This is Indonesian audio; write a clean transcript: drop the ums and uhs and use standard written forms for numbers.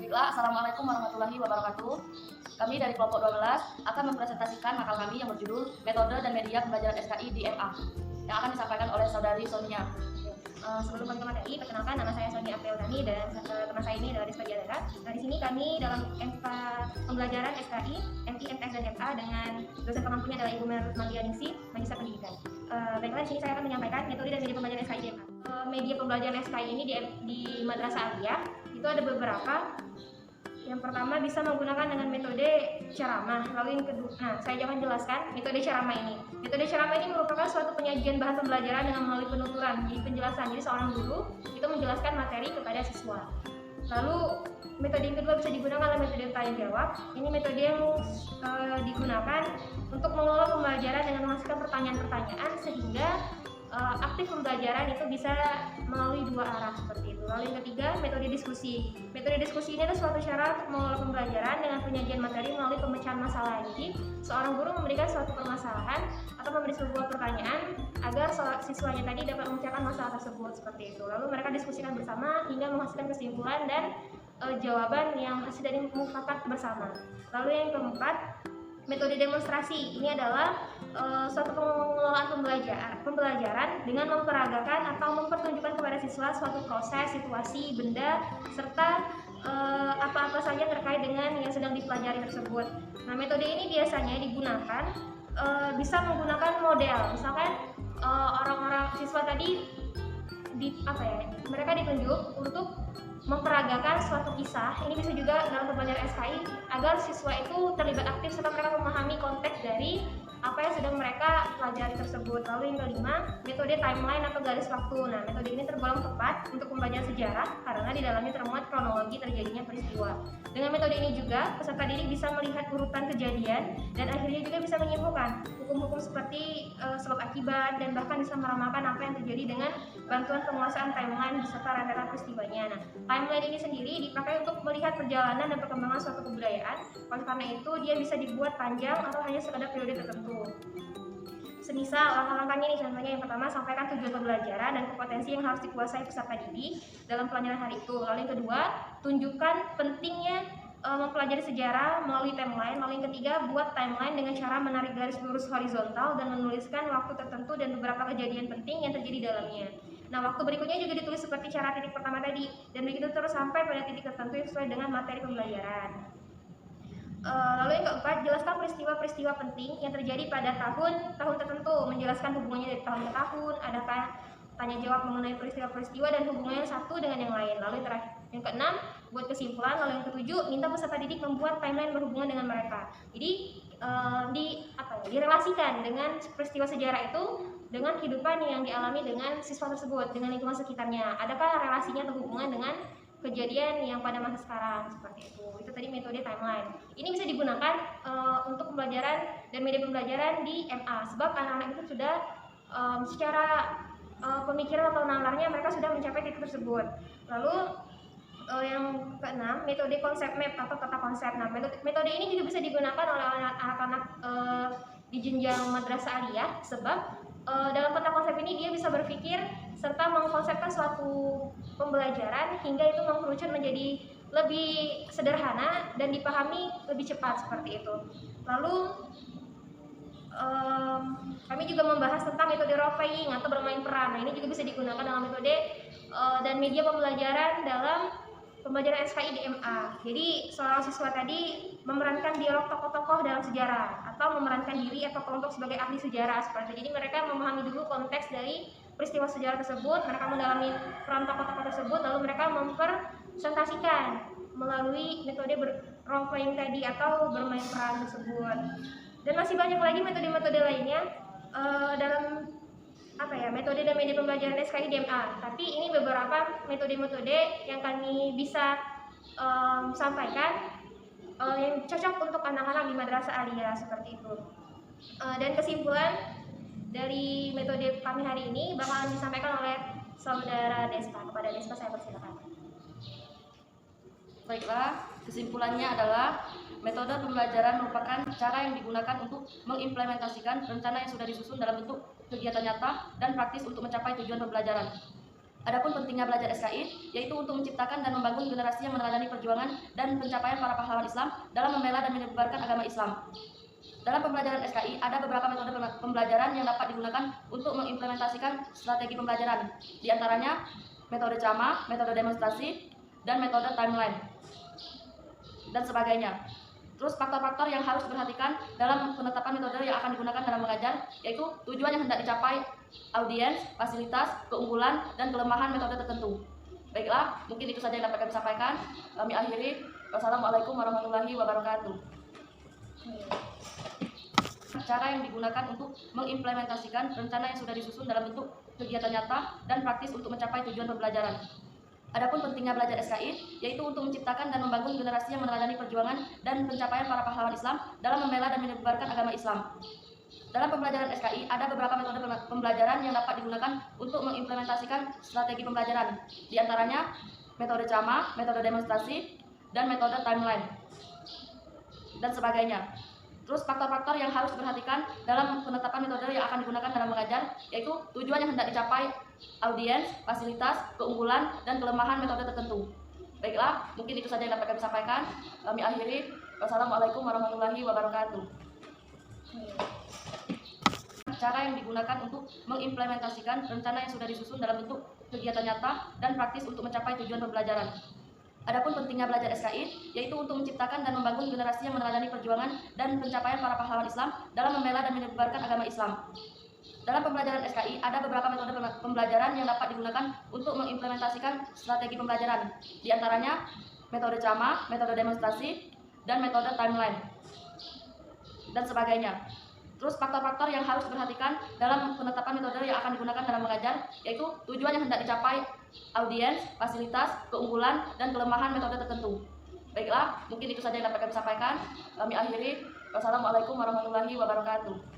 Baiklah, Assalamualaikum warahmatullahi wabarakatuh. Kami dari kelompok 12 akan mempresentasikan makal kami yang berjudul Metode dan Media Pembelajaran SKI di MA yang akan disampaikan oleh saudari Sonia. Sebelum kami materi, perkenalkan nama saya Sonia Aprielani dan teman saya ini adalah Rizka Diadara. Nah, di sini kami dalam MK pembelajaran SKI, MI, MTS dan MA dengan dosen pengampunya adalah Ibu Marlianingsih, Magister Pendidikan. Baiklah, di sini saya akan menyampaikan metode dan media pembelajaran SKI di MA. Media pembelajaran SKI ini di Madrasah Aliyah itu ada beberapa. Yang pertama bisa menggunakan dengan metode ceramah. Lalu yang kedua, saya akan jelaskan metode ceramah ini. Metode ceramah ini merupakan suatu penyajian bahan pembelajaran dengan melalui penuturan, jadi penjelasan. Jadi seorang guru itu menjelaskan materi kepada siswa. Lalu metode yang kedua bisa digunakan adalah metode tanya jawab. Ini metode yang digunakan untuk mengelola pembelajaran dengan menghasilkan pertanyaan-pertanyaan sehingga aktif pembelajaran itu bisa melalui dua arah seperti itu. Lalu yang ketiga, metode diskusi. Metode diskusi ini adalah suatu cara untuk mengelola pembelajaran dengan penyajian materi melalui pemecahan masalah. Jadi, seorang guru memberikan suatu permasalahan atau memberi sebuah pertanyaan agar siswanya tadi dapat memecahkan masalah tersebut seperti itu. Lalu mereka diskusikan bersama hingga menghasilkan kesimpulan dan jawaban yang hasil dari mufakat bersama. Lalu yang keempat, metode demonstrasi. Ini adalah suatu pengelolaan pembelajaran dengan memperagakan atau mempertunjukkan kepada siswa suatu proses, situasi, benda, serta apa-apa saja terkait dengan yang sedang dipelajari tersebut. Nah, metode ini biasanya digunakan bisa menggunakan model. Misalkan orang-orang siswa tadi mereka ditunjuk untuk memperagakan suatu kisah. Ini bisa juga dalam pembelajaran SKI agar siswa itu terlibat aktif serta mereka memahami konteks dari apa yang sedang mereka pelajari tersebut. Lalu yang kelima, metode timeline atau garis waktu. Nah, metode ini tergolong tepat untuk pembelajaran sejarah karena di dalamnya termuat kronologi terjadinya peristiwa. Dengan metode ini juga peserta didik bisa melihat urutan kejadian dan akhirnya juga bisa menyimpulkan hukum-hukum seperti sebab akibat dan bahkan bisa meramalkan apa yang terjadi dengan bantuan penguasaan timeline beserta rentetan peristiwanya. Nah, timeline ini sendiri dipakai untuk melihat perjalanan dan perkembangan suatu kebudayaan. Oleh karena itu, dia bisa dibuat panjang atau hanya sekadar periode tertentu. Semisal langkah-langkahnya ini, contohnya yang pertama, sampaikan tujuan pembelajaran dan kompetensi yang harus dikuasai peserta didik dalam pelajaran hari itu. Lalu yang kedua, tunjukkan pentingnya mempelajari sejarah melalui timeline. Lalu yang ketiga, buat timeline dengan cara menarik garis lurus horizontal dan menuliskan waktu tertentu dan beberapa kejadian penting yang terjadi di dalamnya. Nah, waktu berikutnya juga ditulis seperti cara titik pertama tadi, dan begitu terus sampai pada titik tertentu yang sesuai dengan materi pembelajaran. Lalu yang keempat, jelaskan peristiwa-peristiwa penting yang terjadi pada tahun tertentu, menjelaskan hubungannya dari tahun ke tahun, adakah tanya jawab mengenai peristiwa-peristiwa dan hubungannya satu dengan yang lain. Lalu yang keenam, buat kesimpulan. Lalu yang ketujuh, minta peserta didik membuat timeline berhubungan dengan mereka. Jadi direlasikan dengan peristiwa sejarah itu dengan kehidupan yang dialami dengan siswa tersebut, dengan lingkungan sekitarnya. Adakah relasinya atau hubungan dengan kejadian yang pada masa sekarang seperti itu. Itu tadi metode timeline. Ini bisa digunakan untuk pembelajaran dan media pembelajaran di MA sebab anak-anak itu sudah secara pemikiran atau nalarnya mereka sudah mencapai titik tersebut. Lalu yang keenam, metode konsep map atau peta konsep. Nah, metode ini juga bisa digunakan oleh anak-anak di jenjang madrasah aliyah sebab dalam peta konsep ini dia bisa berpikir serta mengkonsepkan suatu pembelajaran hingga itu mengkerucut menjadi lebih sederhana dan dipahami lebih cepat seperti itu. Lalu kami juga membahas tentang metode role playing atau bermain peran. Nah, ini juga bisa digunakan dalam metode dan media pembelajaran dalam pembelajaran SKI di MA. Jadi seorang siswa tadi memerankan dialog tokoh-tokoh dalam sejarah atau memerankan diri atau kelompok sebagai ahli sejarah seperti itu. Jadi mereka memahami dulu konteks dari peristiwa sejarah tersebut, mereka mendalami peran tokoh-tokoh tersebut, lalu mereka mempresentasikan melalui metode role playing tadi atau bermain peran tersebut. Dan masih banyak lagi metode-metode lainnya dalam metode dan media pembelajaran SKI di MA. Tapi ini beberapa metode-metode yang kami bisa sampaikan yang cocok untuk anak-anak di madrasah aliyah seperti itu. Dan kesimpulan dari metode kami hari ini bakalan disampaikan oleh saudara Deska. Kepada Deska saya persilakan. Baiklah, kesimpulannya adalah metode pembelajaran merupakan cara yang digunakan untuk mengimplementasikan rencana yang sudah disusun dalam bentuk kegiatan nyata dan praktis untuk mencapai tujuan pembelajaran. Adapun pentingnya belajar SKI, yaitu untuk menciptakan dan membangun generasi yang meneladani perjuangan dan pencapaian para pahlawan Islam dalam membela dan menyebarkan agama Islam. Dalam pembelajaran SKI, ada beberapa metode pembelajaran yang dapat digunakan untuk mengimplementasikan strategi pembelajaran. Di antaranya, metode CAMA, metode demonstrasi, dan metode timeline, dan sebagainya. Terus faktor-faktor yang harus diperhatikan dalam penetapan metode yang akan digunakan dalam mengajar, yaitu tujuan yang hendak dicapai, audiens, fasilitas, keunggulan, dan kelemahan metode tertentu. Baiklah, mungkin itu saja yang dapat kami sampaikan. Kami akhiri. Wassalamualaikum warahmatullahi wabarakatuh. Cara yang digunakan untuk mengimplementasikan rencana yang sudah disusun dalam bentuk kegiatan nyata dan praktis untuk mencapai tujuan pembelajaran. Adapun pentingnya belajar SKI, yaitu untuk menciptakan dan membangun generasi yang meneladani perjuangan dan pencapaian para pahlawan Islam dalam membela dan menyebarkan agama Islam. Dalam pembelajaran SKI, ada beberapa metode pembelajaran yang dapat digunakan untuk mengimplementasikan strategi pembelajaran. Di antaranya, metode CAMA, metode demonstrasi, dan metode timeline, dan sebagainya. Terus faktor-faktor yang harus diperhatikan dalam penetapan metode yang akan digunakan dalam mengajar, yaitu tujuan yang hendak dicapai, audiens, fasilitas, keunggulan, dan kelemahan metode tertentu. Baiklah, mungkin itu saja yang dapat kami sampaikan. Kami akhiri. Wassalamualaikum warahmatullahi wabarakatuh. Cara yang digunakan untuk mengimplementasikan rencana yang sudah disusun dalam bentuk kegiatan nyata dan praktis untuk mencapai tujuan pembelajaran. Adapun pentingnya belajar SKI, yaitu untuk menciptakan dan membangun generasi yang meneladani perjuangan dan pencapaian para pahlawan Islam dalam membela dan menyebarkan agama Islam. Dalam pembelajaran SKI, ada beberapa metode pembelajaran yang dapat digunakan untuk mengimplementasikan strategi pembelajaran. Di antaranya, metode CAMA, metode demonstrasi, dan metode timeline, dan sebagainya. Terus faktor-faktor yang harus diperhatikan dalam penetapan metode yang akan digunakan dalam mengajar, yaitu tujuan yang hendak dicapai, audiens, fasilitas, keunggulan, dan kelemahan metode tertentu. Baiklah, mungkin itu saja yang dapat kami sampaikan. Kami akhiri. Wassalamualaikum warahmatullahi wabarakatuh.